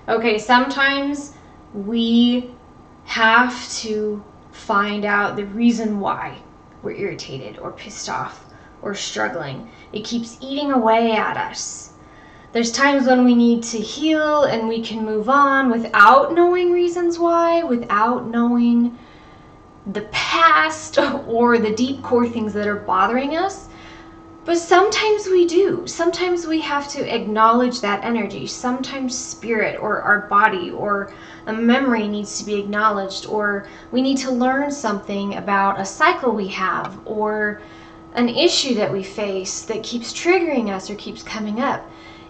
Okay, sometimes we have to find out the reason why we're irritated or pissed off or struggling. It keeps eating away at us. There's times when we need to heal and we can move on without knowing reasons why, without knowing the past or the deep core things that are bothering us. But sometimes we do. Sometimes we have to acknowledge that energy. Sometimes spirit or our body or a memory needs to be acknowledged, or we need to learn something about a cycle we have or an issue that we face that keeps triggering us or keeps coming up.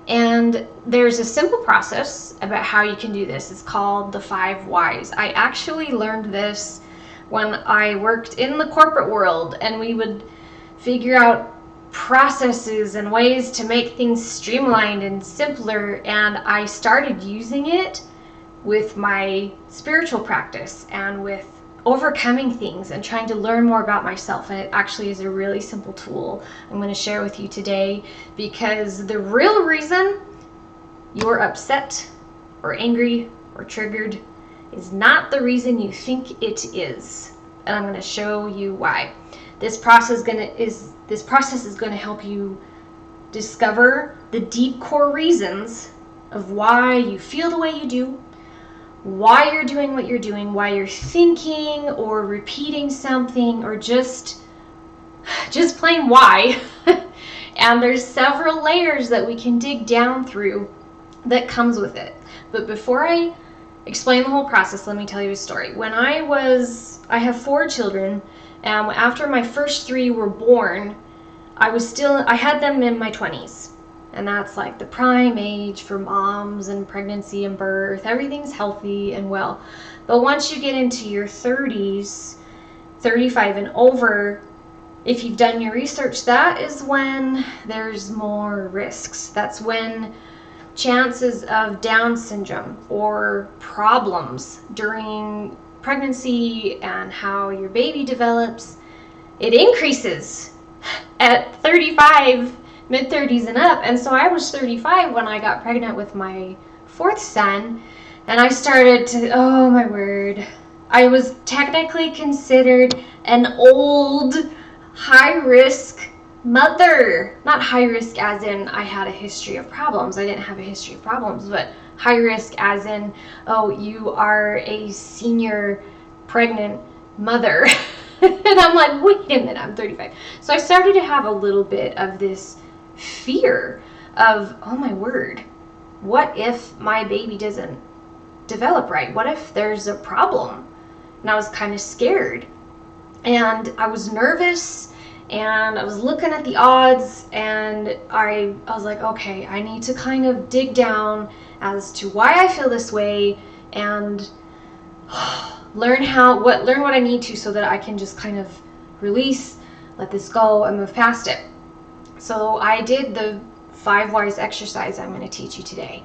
And there's a simple process about how you can do this. It's called the 5 whys. I actually learned this when I worked in the corporate world, and we would figure out processes and ways to make things streamlined and simpler, and I started using it with my spiritual practice and with overcoming things and trying to learn more about myself. And it actually is a really simple tool I'm going to share with you today, because the real reason you're upset or angry or triggered is not the reason you think it is. And I'm going to show you why. This process is going to help you discover the deep core reasons of why you feel the way you do, why you're doing what you're doing, why you're thinking or repeating something, or just plain why. And there's several layers that we can dig down through that comes with it. But before I explain the whole process, let me tell you a story. When I have 4 children, and after my first 3 were born, I had them in my 20s. And that's like the prime age for moms and pregnancy and birth. Everything's healthy and well. But once you get into your 30s, 35 and over, if you've done your research, that is when there's more risks. That's when chances of Down syndrome or problems during pregnancy and how your baby develops, it increases at 35, mid-30s and up. And so I was 35 when I got pregnant with my 4th son, and I started to, oh my word, I was technically considered an old, high-risk mother. Not high risk as in I had a history of problems. I didn't have a history of problems, but high risk as in, oh, you are a senior pregnant mother. And I'm like, wait a minute, I'm 35. So I started to have a little bit of this fear of, oh my word, what if my baby doesn't develop right? What if there's a problem? And I was kind of scared. And I was nervous, and I was looking at the odds, and I was like, okay, I need to kind of dig down as to why I feel this way and learn what I need to, so that I can just kind of release, let this go, and move past it. So I did the 5 whys exercise I'm going to teach you today.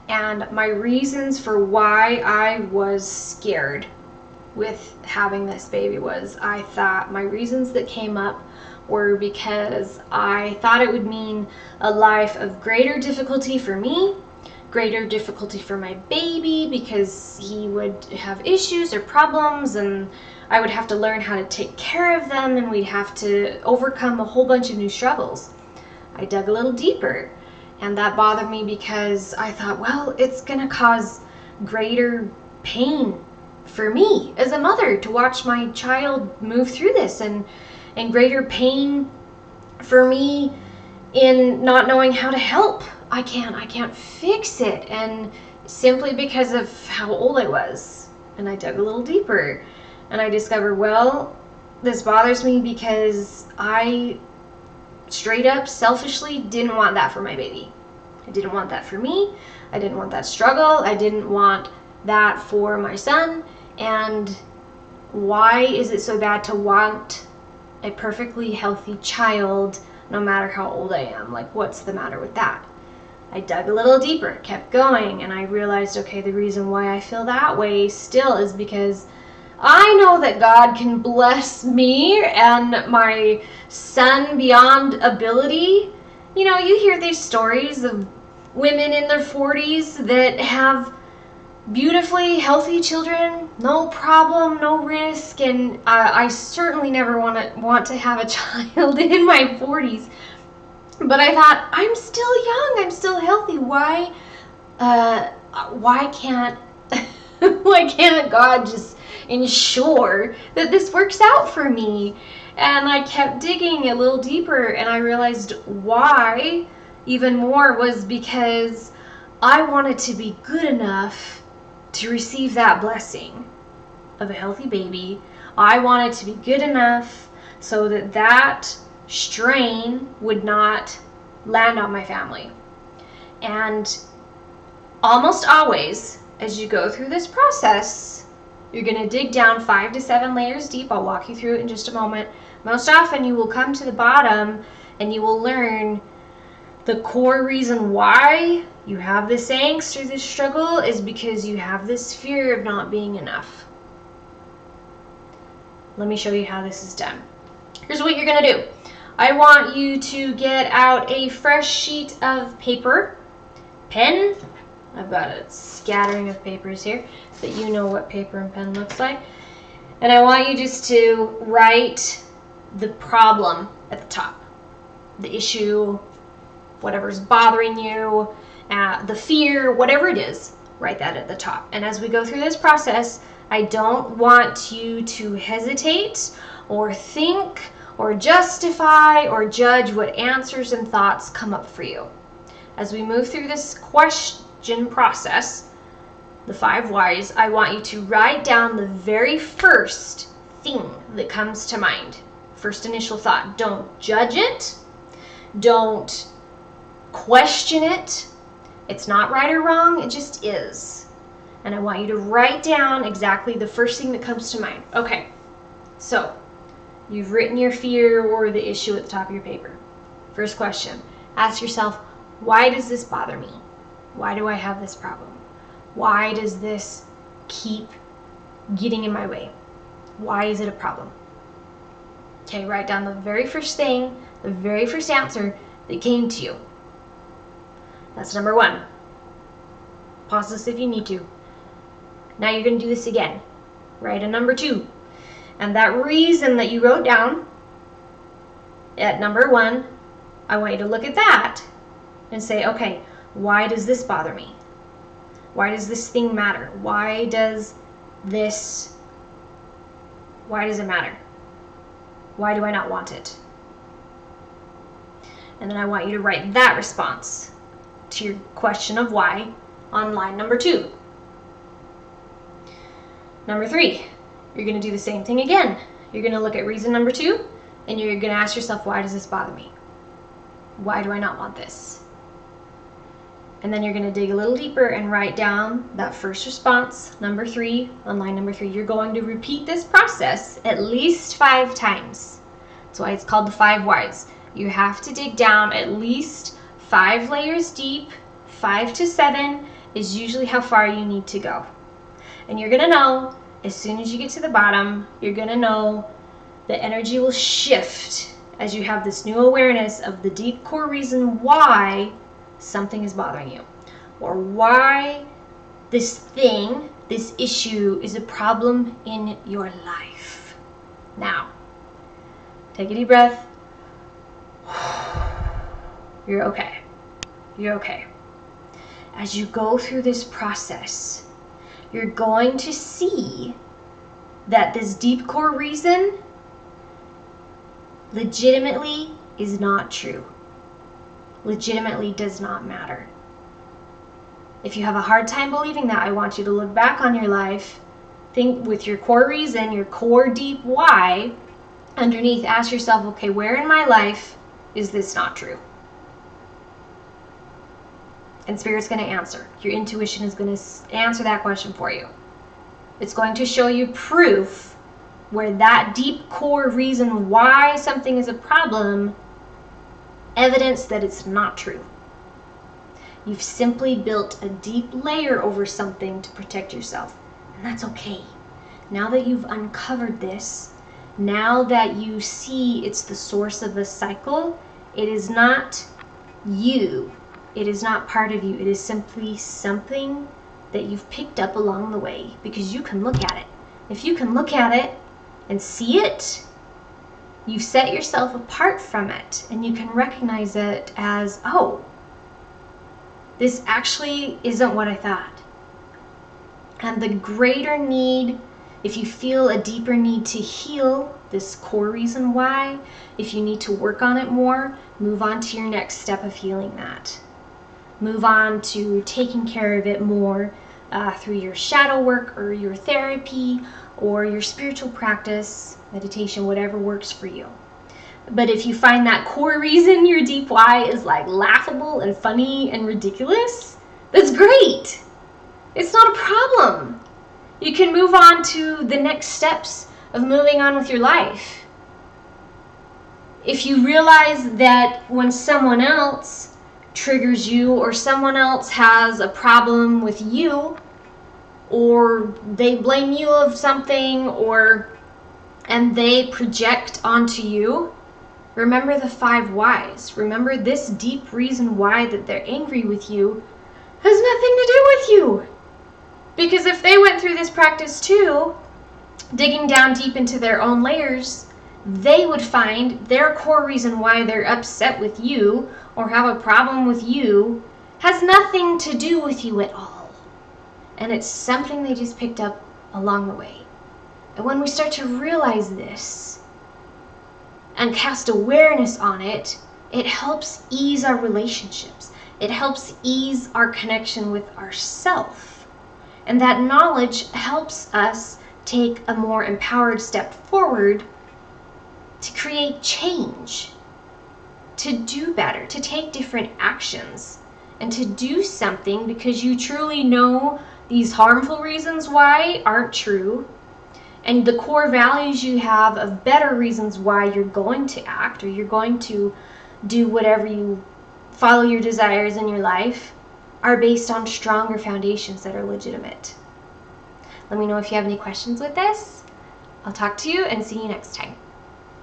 And my reasons for why I was scared with having this baby was, I thought my reasons that came up were because I thought it would mean a life of greater difficulty for me, greater difficulty for my baby, because he would have issues or problems, and I would have to learn how to take care of them, and we'd have to overcome a whole bunch of new struggles. I dug a little deeper, and that bothered me because I thought, well, it's going to cause greater pain for me as a mother to watch my child move through this, and greater pain for me in not knowing how to help. I can't fix it, and simply because of how old I was. And I dug a little deeper, and I discovered, well, this bothers me because I straight up selfishly didn't want that for my baby. I didn't want that for me. I didn't want that struggle. I didn't want that for my son. And why is it so bad to want a perfectly healthy child no matter how old I am? Like, what's the matter with that? I dug a little deeper, kept going, and I realized, okay, the reason why I feel that way still is because I know that God can bless me and my son beyond ability. You know, you hear these stories of women in their 40s that have beautifully healthy children, no problem, no risk, and I certainly never want to have a child in my 40s. But I thought, I'm still young, I'm still healthy. Why can't why can't God just ensure that this works out for me? And I kept digging a little deeper, and I realized why even more was because I wanted to be good enough to receive that blessing of a healthy baby. I wanted to be good enough so that strain would not land on my family. And almost always, as you go through this process, you're going to dig down 5 to 7 layers deep. I'll walk you through it in just a moment. Most often you will come to the bottom and you will learn the core reason why you have this angst or this struggle is because you have this fear of not being enough. Let me show you how this is done. Here's what you're going to do. I want you to get out a fresh sheet of paper, pen. I've got a scattering of papers here so that you know what paper and pen looks like. And I want you just to write the problem at the top. The issue, whatever's bothering you, the fear, whatever it is, write that at the top. And as we go through this process, I don't want you to hesitate or think or justify or judge what answers and thoughts come up for you. As we move through this question process, the 5 whys, I want you to write down the very first thing that comes to mind. First initial thought. Don't judge it. Don't question it. It's not right or wrong, it just is. And I want you to write down exactly the first thing that comes to mind. Okay, so you've written your fear or the issue at the top of your paper. First question, ask yourself, why does this bother me? Why do I have this problem? Why does this keep getting in my way? Why is it a problem? Okay, write down the very first thing, the very first answer that came to you. That's number 1. Pause this if you need to. Now you're going to do this again. Write a number 2. And that reason that you wrote down at number 1, I want you to look at that and say, okay, why does this bother me? Why does this thing matter? Why does it matter? Why do I not want it? And then I want you to write that response to your question of why on line number 2. Number 3, you're going to do the same thing again. You're going to look at reason number 2, and you're going to ask yourself, why does this bother me? Why do I not want this? And then you're going to dig a little deeper and write down that first response, number 3, on line number 3. You're going to repeat this process at least 5 times. That's why it's called the 5 whys. You have to dig down at least 5 layers deep. 5 to 7 is usually how far you need to go. And you're going to know, as soon as you get to the bottom, you're going to know the energy will shift as you have this new awareness of the deep core reason why something is bothering you, or why this thing, this issue is a problem in your life. Now, take a deep breath. You're okay. You're okay. As you go through this process, you're going to see that this deep core reason legitimately is not true. Legitimately does not matter. If you have a hard time believing that, I want you to look back on your life, think with your core reason, your core deep why, underneath, ask yourself, okay, where in my life is this not true? And Spirit's going to answer. Your intuition is going to answer that question for you. It's going to show you proof where that deep core reason why something is a problem, evidence that it's not true. You've simply built a deep layer over something to protect yourself. And that's okay. Now that you've uncovered this, now that you see it's the source of the cycle, it is not you. It is not part of you. It is simply something that you've picked up along the way, because you can look at it. If you can look at it and see it, you've set yourself apart from it, and you can recognize it as, oh, this actually isn't what I thought. And the greater need, if you feel a deeper need to heal this core reason why, if you need to work on it more, move on to your next step of healing that. Move on to taking care of it more through your shadow work or your therapy or your spiritual practice, meditation, whatever works for you. But if you find that core reason, your deep why, is like laughable and funny and ridiculous, that's great. It's not a problem. You can move on to the next steps of moving on with your life. If you realize that when someone else triggers you, or someone else has a problem with you, or they blame you of something, and they project onto you, remember the 5 whys. Remember this deep reason why that they're angry with you has nothing to do with you. Because if they went through this practice too, digging down deep into their own layers, they would find their core reason why they're upset with you or have a problem with you has nothing to do with you at all. And it's something they just picked up along the way. And when we start to realize this and cast awareness on it, it helps ease our relationships. It helps ease our connection with ourself. And that knowledge helps us take a more empowered step forward to create change, to do better, to take different actions, and to do something because you truly know these harmful reasons why aren't true, and the core values you have of better reasons why you're going to act or you're going to do whatever you follow your desires in your life are based on stronger foundations that are legitimate. Let me know if you have any questions with this. I'll talk to you and see you next time.